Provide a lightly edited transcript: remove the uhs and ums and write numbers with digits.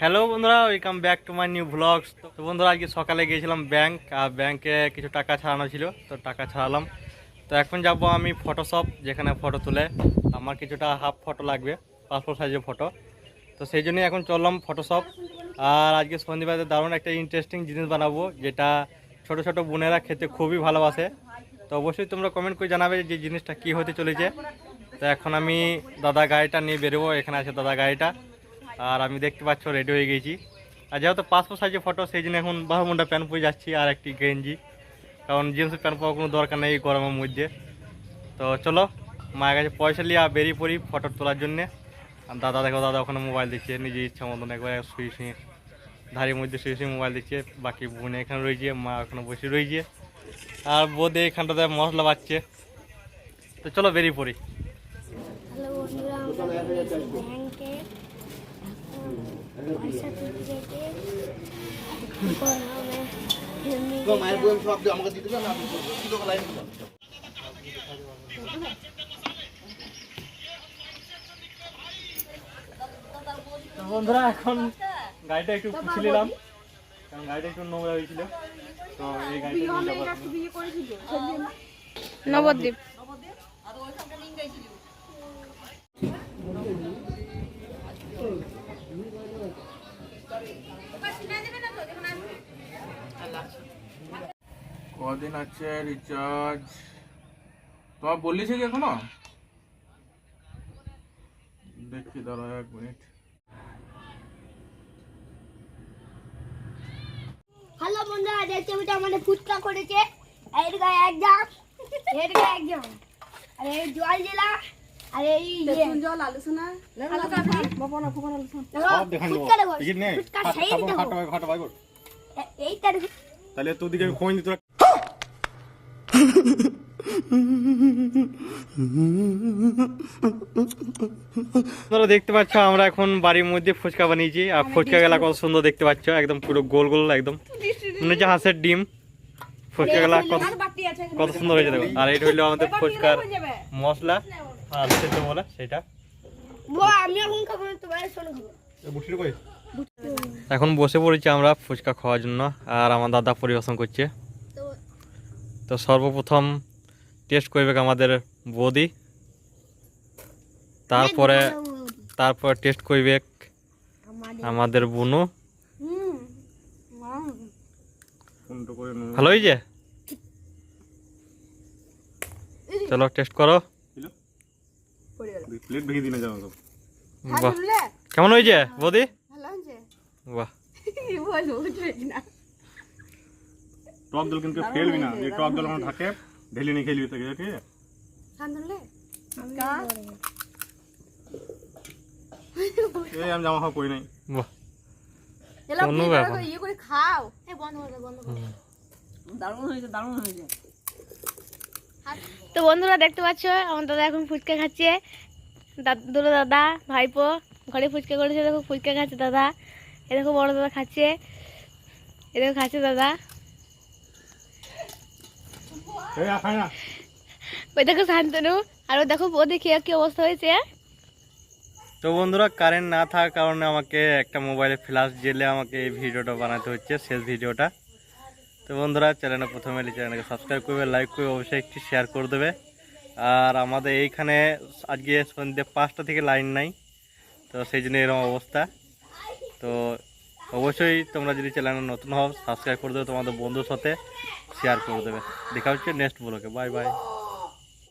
Hello বন্ধুরা, welcome back to my new blogs. তো বন্ধুরা, আজকে সকালে গিয়েছিলাম ব্যাংক, আর ব্যাংকে কিছু টাকা ছাড়ানো ছিল, তো টাকা ছাড়ালাম। তো এখন যাব আমি ফটোশপ, যেখানে ফটো তুলে আমার কিছুটা হাফ ফটো লাগবে, পাসপোর্ট সাইজের ফটো। তো সেই জন্যই এখন চললাম ফটোশপ। আর আজকে শনিবারে দারুণ একটা ইন্টারেস্টিং জিনিস বানাবো, যেটা ছোট ছোট বোনেরা খেতে খুবই ভালোবাসে। তো অবশ্যই তোমরা কমেন্ট করে জানাবে যে জিনিসটা কী হতে চলেছে। তো এখন আমি দাদা গাড়িটা নিয়ে বেরোবো, এখানে আছে দাদা গাড়িটা। আর আমি দেখতে পাচ্ছ রেডি হয়ে গেছি। আর যেহেতু পাসপোর্ট সাইজের ফটো, সেই জন্য এখন বাহুমুন্ডা প্যান্ট পরে যাচ্ছি আর একটি গেঞ্জি, কারণ জিন্সের প্যান্ট পাওয়ার কোনো দরকার নেই গরমের মধ্যে। তো চলো, মায়ের কাছে পয়সা নিয়ে আর বেরিয়ে পড়ি ফটো তোলার জন্যে। আর দাদা দেখো, দাদা ওখানে মোবাইল দিচ্ছে নিজের ইচ্ছা মতন, একবার শুয়ে শুয়ে ধারের মধ্যে শুয়ে শুয়ে মোবাইল দিচ্ছে। বাকি বোনে এখানে রয়েছে, মা ওখানে বসে রয়েছে, আর বোধে এখানটাতে মশলা বাচ্ছে। তো চলো বেরিয়ে পড়ি। হ্যালো বন্ধুরা, আমরা ব্যাংকে পয়সা তুলতে যেতে মায়ের বই সব আমাকে দিতে না, আমি লাইন দিলাম। বন্ধুরা, এখন গাড়িটা একটু পুছে নিলাম, কারণ গাড়িটা একটু নোংরা হয়েছিল। তো এই গাড়িটা নবদ্বীপ। কদিন আছে রিচার্জ? তোমার বললিছে কি এখনো? দেখি দাঁড়া 1 মিনিট। হ্যালো বন্ধুরা, দেখতে পেতে আমাদের ফুচকা করেছে। এর গায়ে একদম, এর গায়ে একদম, আর এই জল দিলা, আর এই জল আলোচনা সব দেখান দেবো, টিকিট নেই, ফুচকা সেই দেবো। খাটো ভাই গো। এইটা দেখো। তাহলে তোর দিকে আমি খোঁজ দিতে। তোমরা দেখতে পাচ্ছ আমরা এখন বাড়ির মধ্যে ফুচকা বানিয়েছি, আর ফুচকা গেলা কত সুন্দর দেখতে পাচ্ছ, একদম পুরো গোল গোল, একদম মনে হচ্ছে হাঁসের ডিম। ফুচকা গেলা কত সুন্দর হয়েছে দেখো। আর এটা হইলো আমাদের ফুচকার মশলা আর সেদ্ধ বলে সেটা। আমি এখন খাবো, তোমার শোনো খাবো। এখন বসে পড়েছি আমরা ফুচকা খাওয়ার জন্য, আর আমার দাদা পরিবেশন করছে। তো সর্বপ্রথম টেস্ট করবে আমাদের বৌদি, তারপরে টেস্ট করবে আমাদের বুনু। ভালো হয়েছে? চলো টেস্ট করো। বাহ, কেমন হয়েছে বৌদি? বাহ, টক জল কিন্তু ফেলবি না, যে টক জল আমার থাকে ঢেলে নিয়ে খেলবি, ঠিক আছে? এই আমি জামা খাওয়া করি নাই। বাহ, অন্য ব্যাপার। তো বন্ধুরা দেখতে পাচ্ছ আমার দাদা এখন ফুচকা খাচ্ছে। দুটো দাদা ভাইপো ঘরে ফুচকা করেছে, দেখো ফুচকা খাচ্ছে দাদা। এ দেখো বড় দাদা খাচ্ছে, এ দেখো খাচ্ছে দাদা। ওই দেখো শান্তনু, আর ও দেখো বৌদি খেয়ে কি অবস্থা হয়েছে। তো বন্ধুরা, কারেন্ট না থাকার কারণে আমাকে একটা মোবাইলে ফ্ল্যাশ জেলে আমাকে এই ভিডিওটা বানাতে হচ্ছে, শেষ ভিডিওটা। তো বন্ধুরা, চ্যানেলে প্রথমে এলে চ্যানেলকে সাবস্ক্রাইব করবে, লাইক করবে, অবশ্যই একটি শেয়ার করে দেবে। আর আমাদের এইখানে আজকে সন্ধ্যে 5টা থেকে লাইন নাই, তো সেই জন্য এরকম অবস্থা। তো অবশ্যই তোমরা যদি চ্যানেলে নতুন হও সাবস্ক্রাইব করে দেবে, তোমাদের বন্ধুর সাথে শেয়ার করে দেবে। দেখা হচ্ছে নেক্সট ব্লগে। Bye bye.